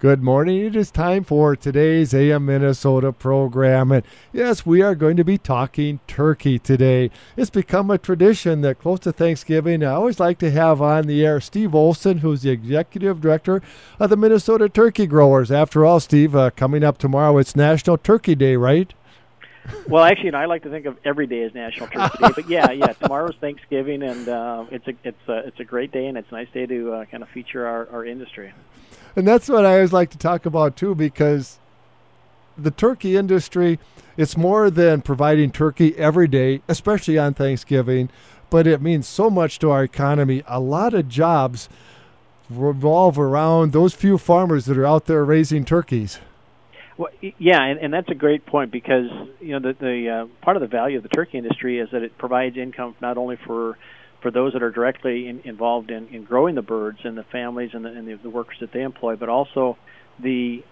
Good morning. It is time for today's AM Minnesota program. And yes, we are going to be talking turkey today. It's become a tradition that close to Thanksgiving, I always like to have on the air Steve Olson, who's the executive director of the Minnesota Turkey Growers. After all, Steve, coming up tomorrow, it's National Turkey Day, right? Well, actually, I like to think of every day as National Turkey Day, but yeah, tomorrow's Thanksgiving, and it's a great day, and it's a nice day to kind of feature our industry. And that's what I always like to talk about, too, because the turkey industry, it's more than providing turkey every day, especially on Thanksgiving, but it means so much to our economy. A lot of jobs revolve around those few farmers that are out there raising turkeys. Well, yeah, and that's a great point because the part of the value of the turkey industry is that it provides income not only for those that are directly involved in growing the birds and the families and the workers that they employ, but also the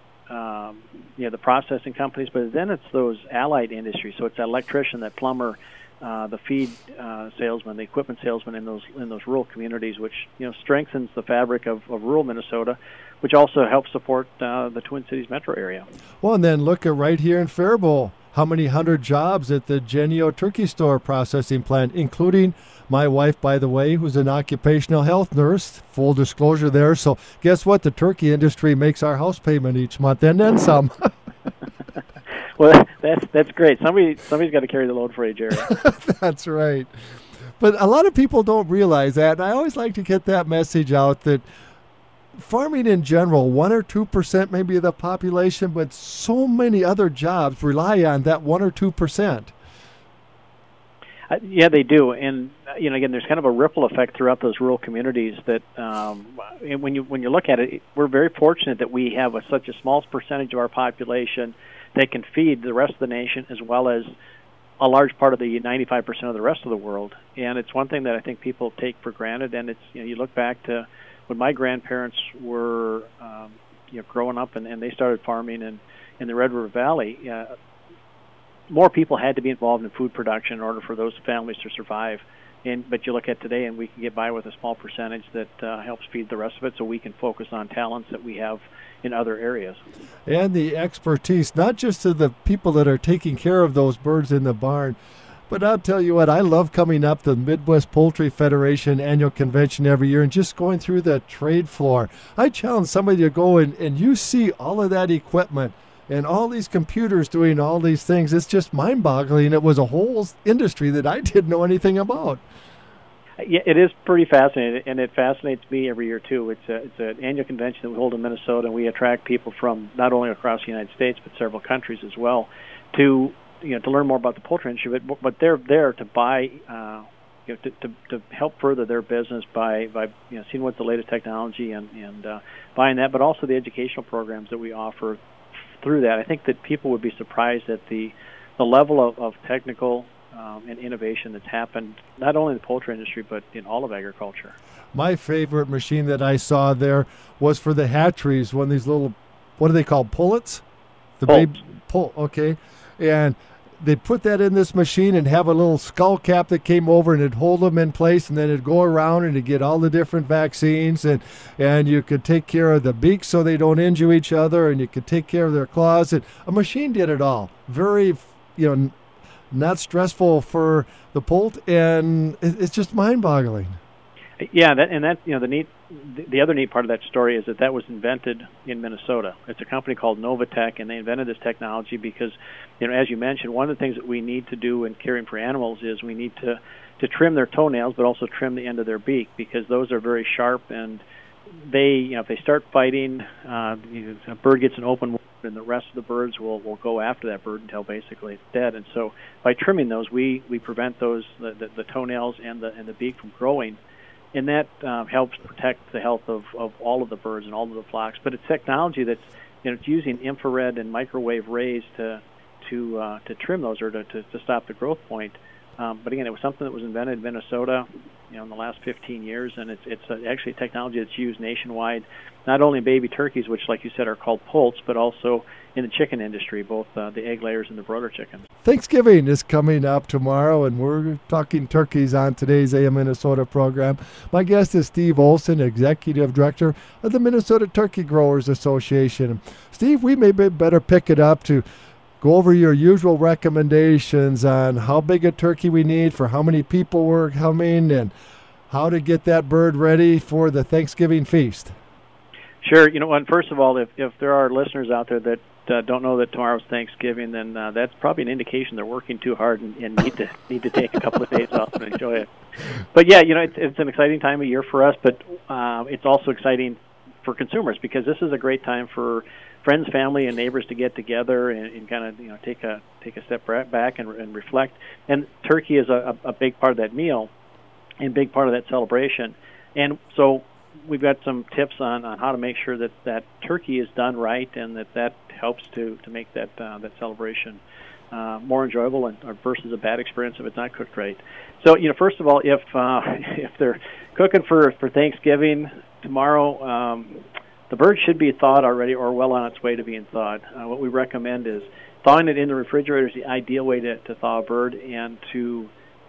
processing companies. But then it's those allied industries. So it's that electrician, that plumber, the feed salesman, the equipment salesman in those rural communities, which strengthens the fabric of rural Minnesota, which also helps support the Twin Cities metro area. Well, and then look at right here in Faribault, how many hundred jobs at the Genio Turkey Store processing plant, including my wife, by the way, who's an occupational health nurse. Full disclosure there. So guess what? The turkey industry makes our house payment each month and then some. Well, that's great. Somebody's got to carry the load for you, Jerry. That's right. But a lot of people don't realize that, and I always like to get that message out that farming in general, 1 or 2% maybe of the population, but so many other jobs rely on that 1 or 2%. Yeah, they do, and again, there's kind of a ripple effect throughout those rural communities. That when you look at it, we're very fortunate that we have such a small percentage of our population that can feed the rest of the nation, as well as a large part of the 95% of the rest of the world. And it's one thing that I think people take for granted. And it's you look back to when my grandparents were growing up and they started farming in the Red River Valley. More people had to be involved in food production in order for those families to survive. But you look at today, and we can get by with a small percentage that helps feed the rest of it, so we can focus on talents that we have in other areas. And the expertise, not just to the people that are taking care of those birds in the barn, but I'll tell you what, I love coming up to the Midwest Poultry Federation annual convention every year and just going through the trade floor. I challenge somebody to go and you see all of that equipment and all these computers doing all these things. It's just mind-boggling. It was a whole industry that I didn't know anything about. Yeah, it is pretty fascinating, and it fascinates me every year too. It's an annual convention that we hold in Minnesota, and we attract people from not only across the United States but several countries as well to learn more about the poultry industry. But they're there to buy, to help further their business by seeing what's the latest technology and buying that, but also the educational programs that we offer through that. I think that people would be surprised at the level of technical and innovation that's happened not only in the poultry industry but in all of agriculture. My favorite machine that I saw there was for the hatcheries, one of these little, what are they called, pullets? Okay. And they put that in this machine and have a little skull cap that came over and it'd hold them in place, and then it'd go around and it'd get all the different vaccines, and you could take care of the beaks so they don't injure each other, and you could take care of their claws. And a machine did it all. Very, not stressful for the poult, and it's just mind-boggling. Yeah, the other neat part of that story is that was invented in Minnesota. It's a company called Novatech, and they invented this technology because, as you mentioned, one of the things that we need to do in caring for animals is we need to trim their toenails, but also trim the end of their beak, because those are very sharp, and they, if they start fighting, a bird gets an open wound, and the rest of the birds will go after that bird until basically it's dead. And so by trimming those, we prevent those the toenails and the beak from growing. And that helps protect the health of all of the birds and all of the flocks. But it's technology that's it's using infrared and microwave rays to trim those, or to stop the growth point. But again, it was something that was invented in Minnesota, in the last 15 years, and it's actually a technology that's used nationwide, not only in baby turkeys, which, like you said, are called poults, but also in the chicken industry, both the egg layers and the broiler chickens. Thanksgiving is coming up tomorrow, and we're talking turkeys on today's AM Minnesota program. My guest is Steve Olson, Executive Director of the Minnesota Turkey Growers Association. Steve, we may better pick it up to go over your usual recommendations on how big a turkey we need, for how many people we're coming, and how to get that bird ready for the Thanksgiving feast. Sure. And first of all, if there are listeners out there that don't know that tomorrow's Thanksgiving, then that's probably an indication they're working too hard and need to take a couple of days off and enjoy it. But yeah, it's an exciting time of year for us, but it's also exciting for consumers because this is a great time for friends, family, and neighbors to get together and kind of take a step back and reflect. And turkey is a big part of that meal and big part of that celebration. And so we've got some tips on how to make sure that turkey is done right and that helps to make that celebration more enjoyable and versus a bad experience if it's not cooked right. So first of all, if they're cooking for Thanksgiving tomorrow, the bird should be thawed already or well on its way to being thawed. What we recommend is thawing it in the refrigerator is the ideal way to thaw a bird, and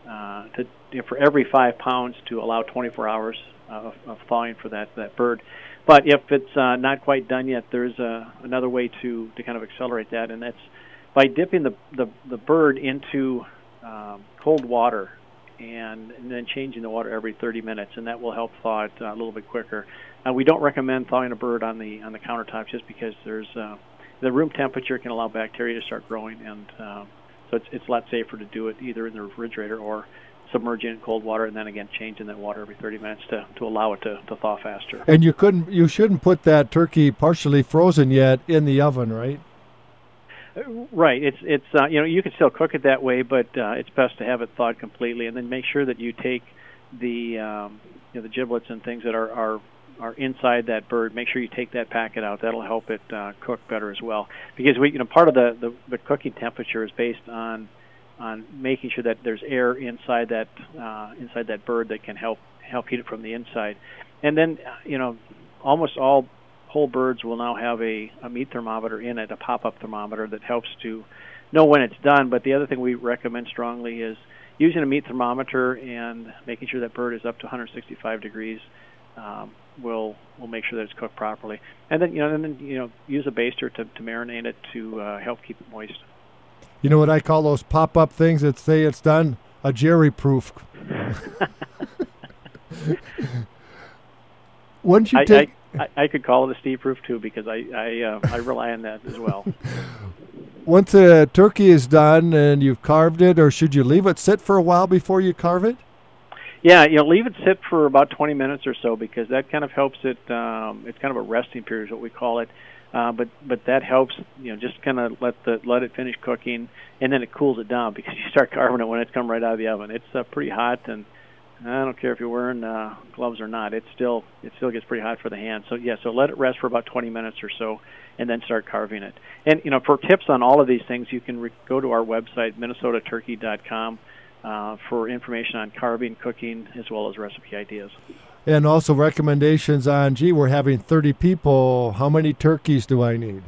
for every 5 pounds to allow 24 hours of thawing for that bird. But if it's not quite done yet, there's another way to kind of accelerate that, and that's by dipping the bird into cold water and then changing the water every 30 minutes, and that will help thaw it a little bit quicker. We don't recommend thawing a bird on the countertop just because there's the room temperature can allow bacteria to start growing, and so it's a lot safer to do it either in the refrigerator or submerging it in cold water and then again changing that water every 30 minutes to allow it to thaw faster. And you shouldn't put that turkey partially frozen yet in the oven, right? Right. It's you can still cook it that way, but it's best to have it thawed completely, and then make sure that you take the the giblets and things that are inside that bird. Make sure you take that packet out. That'll help it cook better as well, because part of the cooking temperature is based on making sure that there's air inside that bird that can help heat it from the inside. And then almost all whole birds will now have a meat thermometer in it, a pop-up thermometer that helps to know when it's done. But the other thing we recommend strongly is using a meat thermometer and making sure that bird is up to 165 degrees. Will make sure that it's cooked properly. And then use a baster to marinate it to help keep it moist. You know what I call those pop-up things that say it's done? A jerry-proof. Once you take, I could call it a Steve-proof too, because I rely on that as well. Once a turkey is done and you've carved it, or should you leave it sit for a while before you carve it? Yeah, leave it sit for about 20 minutes or so, because that kind of helps it. It's kind of a resting period, is what we call it. But that helps, just kind of let it finish cooking, and then it cools it down, because you start carving it when it's come right out of the oven. It's pretty hot, and I don't care if you're wearing gloves or not. It still gets pretty hot for the hand. So let it rest for about 20 minutes or so, and then start carving it. And for tips on all of these things, you can go to our website, minnesotaturkey.com, for information on carving, cooking, as well as recipe ideas. And also recommendations on, we're having 30 people. How many turkeys do I need?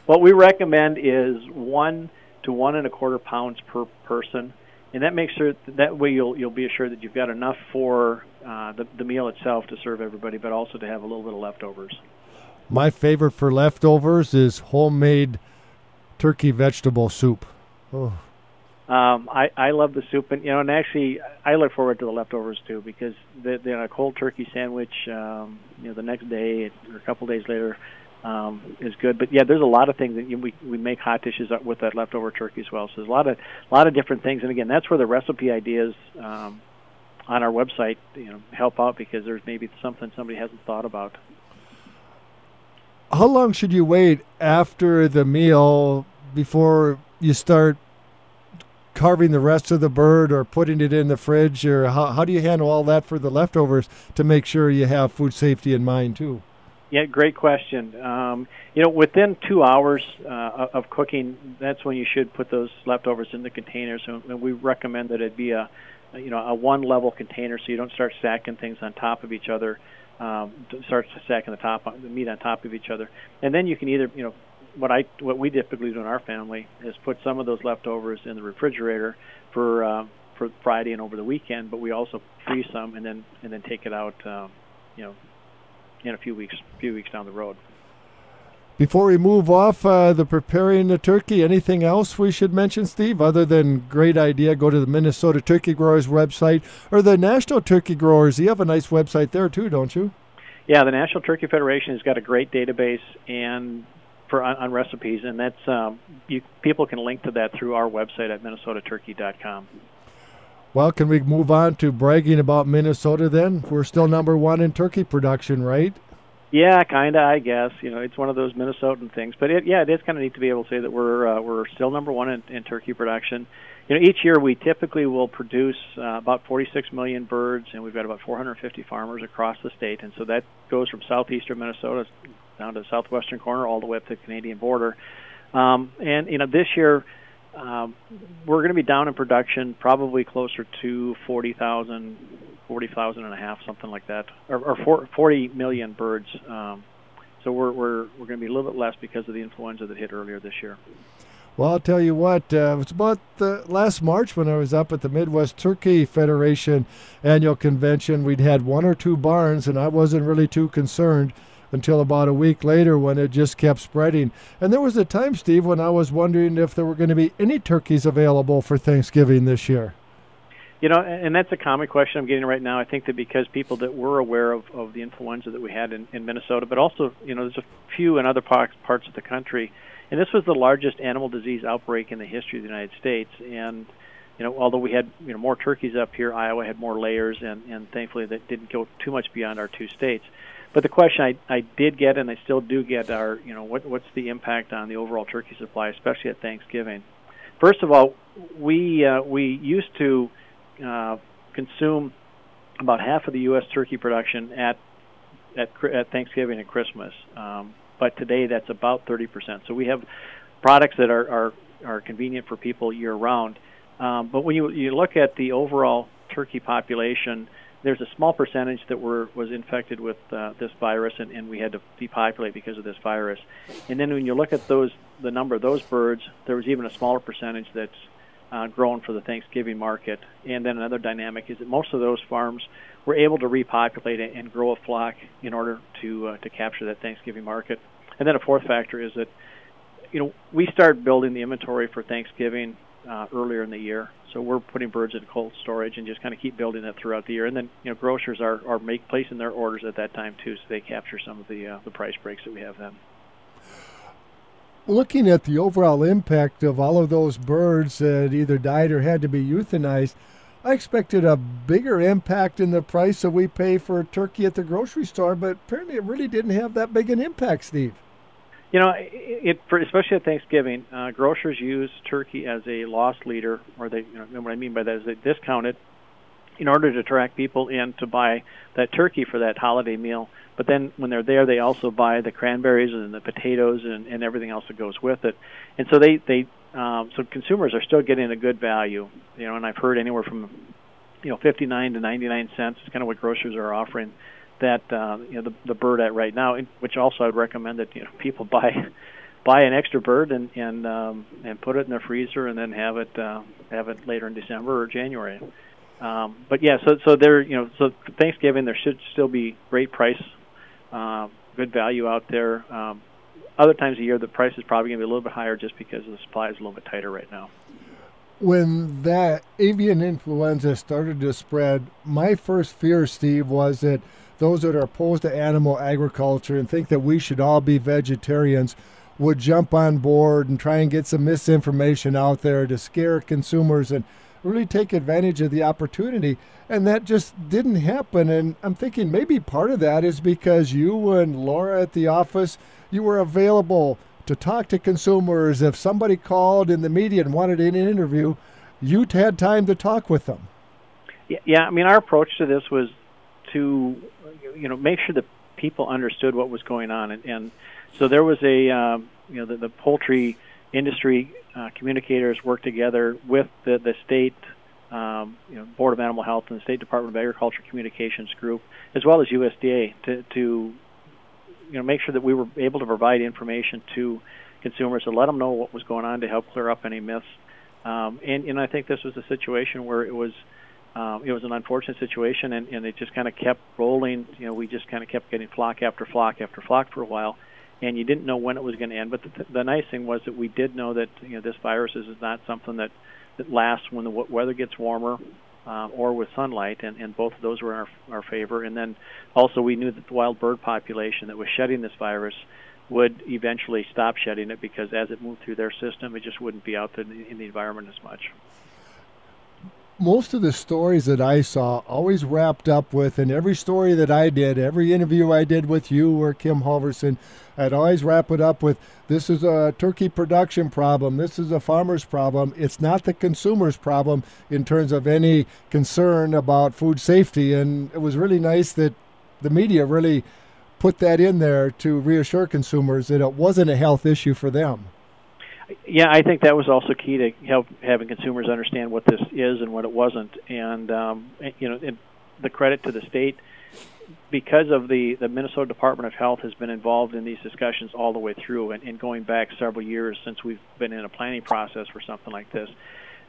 What we recommend is 1 to 1 1/4 pounds per person, and that makes sure that way you'll be assured that you've got enough for the meal itself to serve everybody, but also to have a little bit of leftovers. My favorite for leftovers is homemade turkey vegetable soup. Oh. I love the soup, and actually I look forward to the leftovers too, because the cold turkey sandwich, the next day or a couple days later, is good. But yeah, there's a lot of things that we make hot dishes with that leftover turkey as well. So there's a lot of different things, and again, that's where the recipe ideas on our website help out, because there's maybe something somebody hasn't thought about. How long should you wait after the meal before you start carving the rest of the bird or putting it in the fridge, or how do you handle all that for the leftovers to make sure you have food safety in mind too? Yeah, great question. Within 2 hours of cooking, that's when you should put those leftovers in the containers. And we recommend that it be a one-level container, so you don't start stacking things on top of each other. Start stacking the meat on top of each other, and then you can either what we typically do in our family is put some of those leftovers in the refrigerator for Friday and over the weekend, but we also freeze some and then take it out, in a few weeks down the road. Before we move off the preparing the turkey, anything else we should mention, Steve, other than great idea, go to the Minnesota Turkey Growers website or the National Turkey Growers. You have a nice website there too, don't you? Yeah, the National Turkey Federation has got a great database and on recipes, and that's people can link to that through our website at minnesotaturkey.com. Well, can we move on to bragging about Minnesota then? We're still #1 in turkey production, right? Yeah, kind of, I guess. It's one of those Minnesotan things. But it is kind of neat to be able to say that we're still #1 in turkey production. Each year we typically will produce about 46 million birds, and we've got about 450 farmers across the state. And so that goes from southeastern Minnesota down to the southwestern corner, all the way up to the Canadian border. This year we're going to be down in production probably closer to 40,000 and a half, something like that, or 40 million birds. So we're going to be a little bit less because of the influenza that hit earlier this year. Well, I'll tell you what, it was about last March when I was up at the Midwest Turkey Federation annual convention. We'd had 1 or 2 barns, and I wasn't really too concerned until about a week later when it just kept spreading. And there was a time, Steve, when I was wondering if there were going to be any turkeys available for Thanksgiving this year. And that's a common question I'm getting right now. I think that because people that were aware of the influenza that we had in Minnesota, but also, there's a few in other parts of the country. And this was the largest animal disease outbreak in the history of the United States. And, although we had, more turkeys up here, Iowa had more layers, and thankfully that didn't go too much beyond our 2 states. But the question I did get, and I still do get, are, what's the impact on the overall turkey supply, especially at Thanksgiving? First of all, we used to consume about half of the U.S. turkey production at Thanksgiving and Christmas. But today that's about 30%. So we have products that are convenient for people year-round. But when you look at the overall turkey population, there's a small percentage that was infected with this virus, and we had to depopulate because of this virus. And then when you look at the number of those birds, there was even a smaller percentage that's grown for the Thanksgiving market. And then another dynamic is that most of those farms were able to repopulate and grow a flock in order to capture that Thanksgiving market. And then a fourth factor is that we start building the inventory for Thanksgiving earlier in the year. So we're putting birds in cold storage and just kind of keep building that throughout the year. And then grocers are placing their orders at that time too, so they capture some of the price breaks that we have then. Looking at the overall impact of all of those birds that either died or had to be euthanized, I expected a bigger impact in the price that we pay for a turkey at the grocery store, but apparently it really didn't have that big an impact, Steve. Especially at Thanksgiving, grocers use turkey as a loss leader, or what I mean by that is they discount it in order to attract people in to buy that turkey for that holiday meal. But then when they're there, they also buy the cranberries and the potatoes and everything else that goes with it. And so so consumers are still getting a good value. And I've heard anywhere from 59 to 99 cents is kind of what grocers are offering that the bird at right now. Which also I'd recommend that people buy an extra bird and put it in their freezer and then have it later in December or January. But yeah, so there so for Thanksgiving there should still be great price, good value out there. Other times of year the price is probably going to be a little bit higher just because the supply is a little bit tighter right now. When that avian influenza started to spread, my first fear, Steve, was that those that are opposed to animal agriculture and think that we should all be vegetarians would jump on board and try and get some misinformation out there to scare consumers and really take advantage of the opportunity. And that just didn't happen. And I'm thinking maybe part of that is because you and Laura at the office, you were available to talk to consumers. If somebody called in the media and wanted an interview, you had time to talk with them. Yeah, I mean, our approach to this was to, make sure that people understood what was going on. And so there was the poultry industry communicators worked together with the state, Board of Animal Health and the State Department of Agriculture Communications Group, as well as USDA, to make sure that we were able to provide information to consumers to let them know what was going on to help clear up any myths. And I think this was a situation where it was an unfortunate situation, and it just kind of kept rolling. We just kind of kept getting flock after flock after flock for a while, and you didn't know when it was going to end. But the nice thing was that we did know that this virus is not something that lasts when the weather gets warmer or with sunlight, and both of those were in our favor. And then also we knew that the wild bird population that was shedding this virus would eventually stop shedding it, because as it moved through their system, it just wouldn't be out there in the environment as much. Most of the stories that I saw always wrapped up with, and every story that I did, every interview I did with you or Kim Halverson, I'd always wrap it up with, this is a turkey production problem, this is a farmer's problem, it's not the consumer's problem in terms of any concern about food safety. And it was really nice that the media really put that in there to reassure consumers that it wasn't a health issue for them. Yeah, I think that was also key to help having consumers understand what this is and what it wasn't. And the credit to the state, because of the Minnesota Department of Health has been involved in these discussions all the way through, and going back several years since we've been in a planning process for something like this.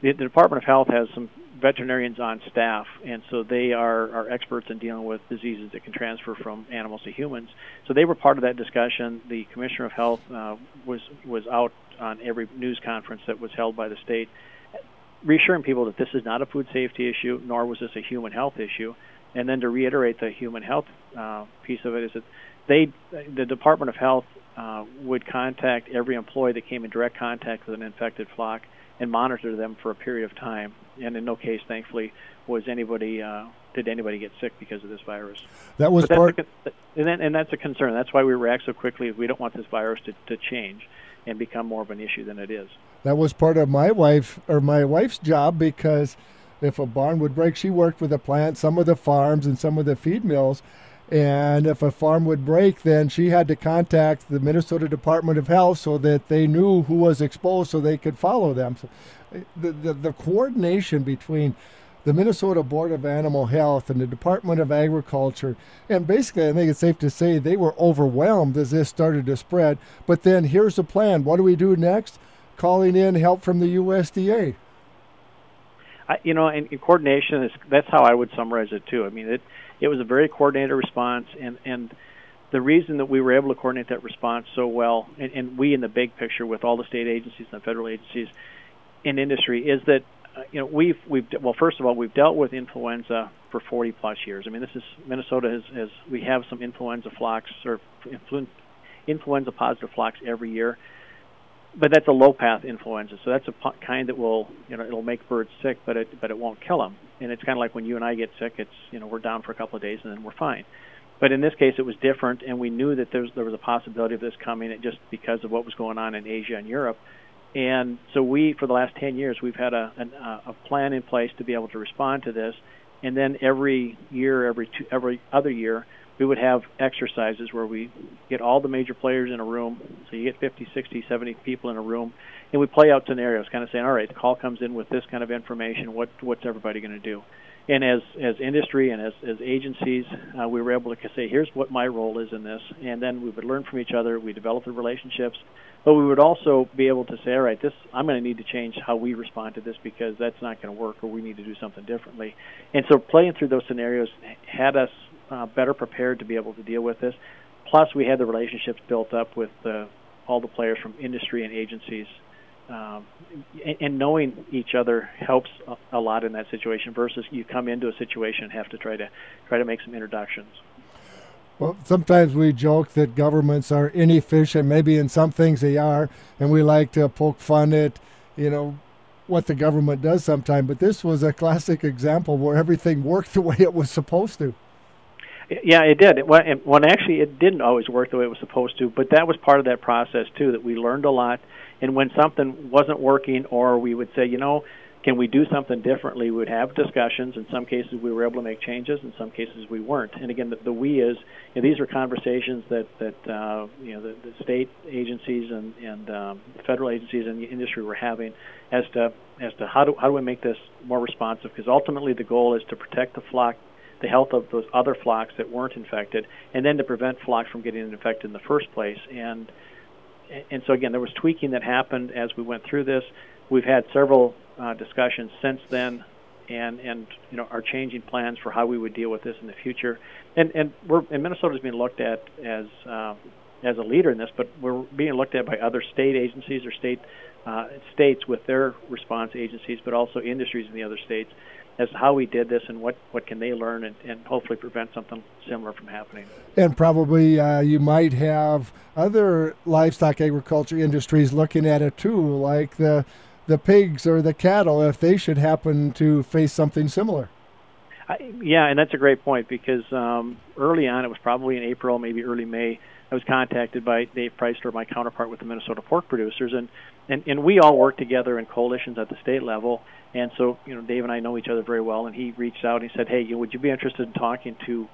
The Department of Health has some veterinarians on staff, and so they are experts in dealing with diseases that can transfer from animals to humans. So they were part of that discussion. The Commissioner of Health was out on every news conference that was held by the state, reassuring people that this is not a food safety issue, nor was this a human health issue. And then to reiterate the human health piece of it is that the Department of Health would contact every employee that came in direct contact with an infected flock and monitor them for a period of time. And in no case, thankfully, did anybody get sick because of this virus. That was and that's a concern. That's why we react so quickly. We don't want this virus to change and become more of an issue than it is. That was part of my wife's job, because if a barn would break, she worked with the plant, some of the farms and some of the feed mills. And if a farm would break, then she had to contact the Minnesota Department of Health so that they knew who was exposed so they could follow them. So the coordination between the Minnesota Board of Animal Health and the Department of Agriculture, and basically I think it's safe to say they were overwhelmed as this started to spread. But then here's the plan. What do we do next? Calling in help from the USDA. In coordination, that's how I would summarize it too. I mean, it was a very coordinated response, and the reason that we were able to coordinate that response so well, and we in the big picture with all the state agencies and the federal agencies in industry, is that first of all, we've dealt with influenza for 40 plus years. I mean, Minnesota we have some influenza flocks or influenza positive flocks every year. But that's a low-path influenza, so that's a kind that it'll make birds sick, but it won't kill them. And it's kind of like when you and I get sick, we're down for a couple of days and then we're fine. But in this case, it was different, and we knew that there was a possibility of this coming just because of what was going on in Asia and Europe. And so for the last 10 years, we've had a plan in place to be able to respond to this. And then every other year, we would have exercises where we get all the major players in a room. So you get 50, 60, 70 people in a room, and we play out scenarios, kind of saying, all right, the call comes in with this kind of information. What's everybody going to do? And as industry and as agencies, we were able to say, here's what my role is in this. And then we would learn from each other. We developed the relationships. But we would also be able to say, all right, I'm going to need to change how we respond to this because that's not going to work, or we need to do something differently. And so playing through those scenarios had us better prepared to be able to deal with this. Plus, we had the relationships built up with all the players from industry and agencies. And knowing each other helps a lot in that situation versus you come into a situation and have to try to make some introductions. Well, sometimes we joke that governments are inefficient. Maybe in some things they are, and we like to poke fun at, what the government does sometimes. But this was a classic example where everything worked the way it was supposed to. Yeah, it did. Actually, it didn't always work the way it was supposed to, but that was part of that process, too, that we learned a lot. And when something wasn't working, or we would say, can we do something differently, we would have discussions. In some cases, we were able to make changes. In some cases, we weren't. And again, the we is, these are conversations that the state agencies and federal agencies and the industry were having as to how do we make this more responsive? Because ultimately, the goal is to protect the flock, the health of those other flocks that weren't infected, and then to prevent flocks from getting infected in the first place. And and so again, there was tweaking that happened as we went through this. We've had several discussions since then, and are changing plans for how we would deal with this in the future. And Minnesota's being looked at as a leader in this, but we're being looked at by other state agencies or states with their response agencies, but also industries in the other states, as to how we did this and what can they learn and hopefully prevent something similar from happening. And probably you might have other livestock agriculture industries looking at it too, like the pigs or the cattle, if they should happen to face something similar. Yeah, and that's a great point, because early on, it was probably in April, maybe early May, I was contacted by Dave Preisler, my counterpart with the Minnesota pork producers, and we all work together in coalitions at the state level. And so, Dave and I know each other very well, and he reached out and he said, hey, would you be interested in talking to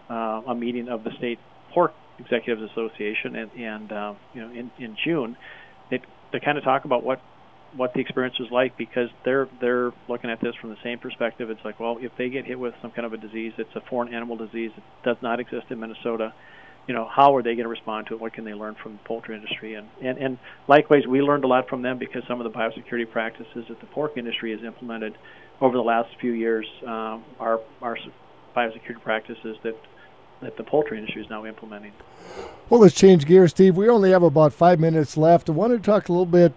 a meeting of the State Pork Executives Association in June to kind of talk about what the experience was like, because they're looking at this from the same perspective. It's like, well, if they get hit with some kind of a disease, it's a foreign animal disease, it does not exist in Minnesota. How are they going to respond to it? What can they learn from the poultry industry? And likewise, we learned a lot from them, because some of the biosecurity practices that the pork industry has implemented over the last few years are biosecurity practices that the poultry industry is now implementing. Well, let's change gears, Steve. We only have about 5 minutes left. I want to talk a little bit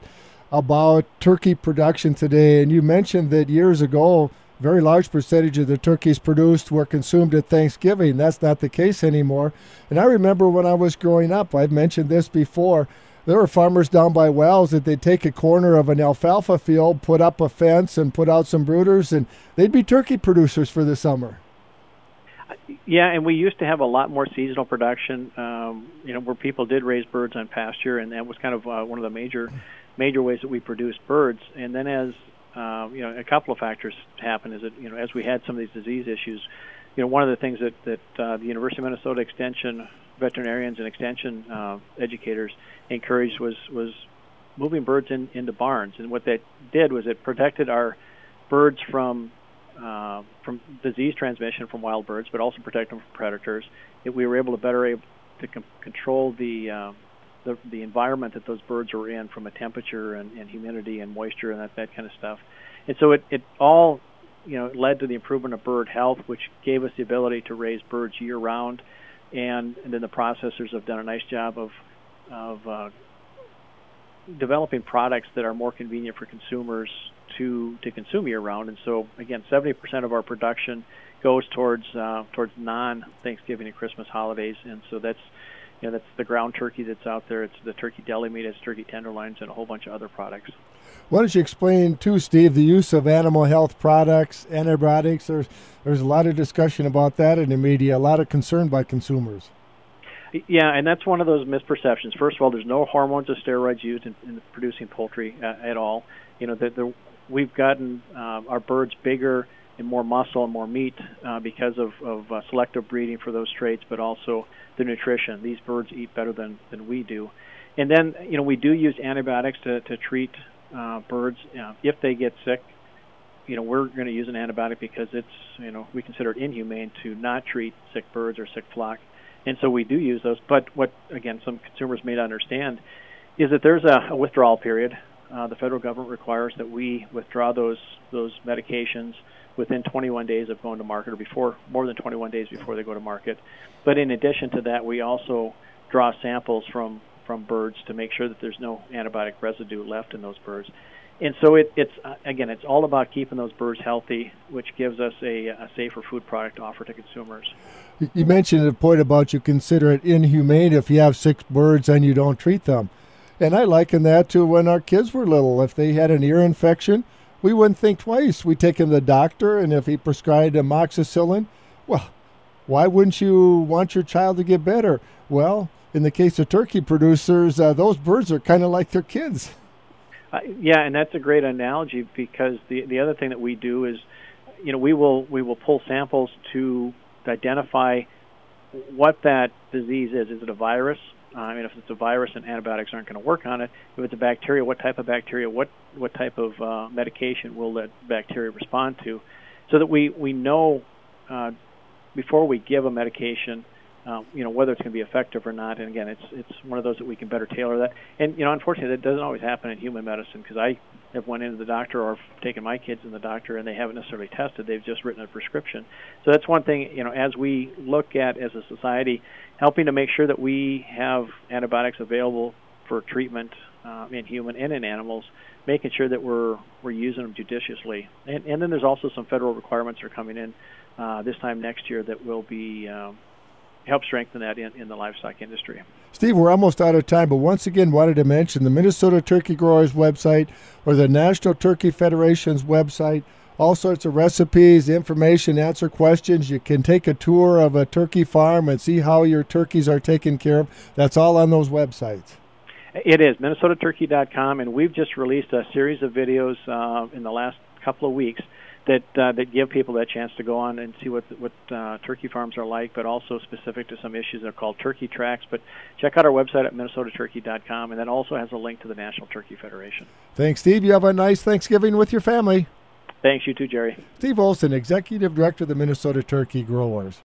about turkey production today. And you mentioned that years ago, a very large percentage of the turkeys produced were consumed at Thanksgiving. That's not the case anymore. And I remember when I was growing up, I've mentioned this before, there were farmers down by wells that they'd take a corner of an alfalfa field, put up a fence, and put out some brooders, and they'd be turkey producers for the summer. Yeah, and we used to have a lot more seasonal production, where people did raise birds on pasture, and that was kind of one of the major ways that we produced birds. And then as a couple of factors happened, is that as we had some of these disease issues, one of the things that the University of Minnesota Extension veterinarians and extension educators encouraged was moving birds into barns. And what that did was it protected our birds from disease transmission from wild birds, but also protect them from predators. We were able to control the environment that those birds were in, from a temperature and humidity and moisture and that kind of stuff. And so it all led to the improvement of bird health, which gave us the ability to raise birds year round. And then the processors have done a nice job of developing products that are more convenient for consumers to consume year round. And so again, 70% of our production goes towards non-Thanksgiving and Christmas holidays. And so that's the ground turkey that's out there. It's the turkey deli meat, it's turkey tenderloins, and a whole bunch of other products. Why don't you explain too, Steve, the use of animal health products, antibiotics? There's a lot of discussion about that in the media, a lot of concern by consumers. Yeah, and that's one of those misperceptions. First of all, there's no hormones or steroids used in producing poultry at all. We've gotten our birds bigger and more muscle and more meat because of selective breeding for those traits, but also the nutrition. These birds eat better than we do. And then, we do use antibiotics to treat birds. If they get sick, we're going to use an antibiotic because it's, we consider it inhumane to not treat sick birds or sick flock. And so we do use those. But what, again, some consumers may not understand is that there's a withdrawal period. The federal government requires that we withdraw those medications within 21 days of going to market, or more than 21 days before they go to market. But in addition to that, we also draw samples from birds to make sure that there's no antibiotic residue left in those birds. And so it's all about keeping those birds healthy, which gives us a safer food product to offer to consumers. You mentioned a point about you consider it inhumane if you have sick birds and you don't treat them. And I liken that to when our kids were little. If they had an ear infection, we wouldn't think twice. We'd take them to the doctor, and if he prescribed amoxicillin, well, why wouldn't you want your child to get better? Well, in the case of turkey producers, those birds are kind of like their kids. Yeah, and that's a great analogy, because the other thing that we do is, we will pull samples to identify what that disease is. Is it a virus? If it's a virus, then antibiotics aren't going to work on it. If it's a bacteria, what type of bacteria, what type of medication will that bacteria respond to, so that we know before we give a medication whether it's going to be effective or not. And again, it's one of those that we can better tailor that. And unfortunately, that doesn't always happen in human medicine, because I have went into the doctor or taken my kids in the doctor and they haven't necessarily tested. They've just written a prescription. So that's one thing, as we look at as a society, helping to make sure that we have antibiotics available for treatment in human and in animals, making sure that we're using them judiciously. And then there's also some federal requirements that are coming in this time next year that will be help strengthen that in the livestock industry. Steve, we're almost out of time, but once again wanted to mention the Minnesota Turkey Growers website or the National Turkey Federation's website. All sorts of recipes, information, answer questions. You can take a tour of a turkey farm and see how your turkeys are taken care of. That's all on those websites. It is, minnesotaturkey.com, and we've just released a series of videos in the last couple of weeks that give people that chance to go on and see what turkey farms are like, but also specific to some issues that are called turkey tracks. But check out our website at minnesotaturkey.com, and that also has a link to the National Turkey Federation. Thanks, Steve. You have a nice Thanksgiving with your family. Thanks, you too, Jerry. Steve Olson, Executive Director of the Minnesota Turkey Growers.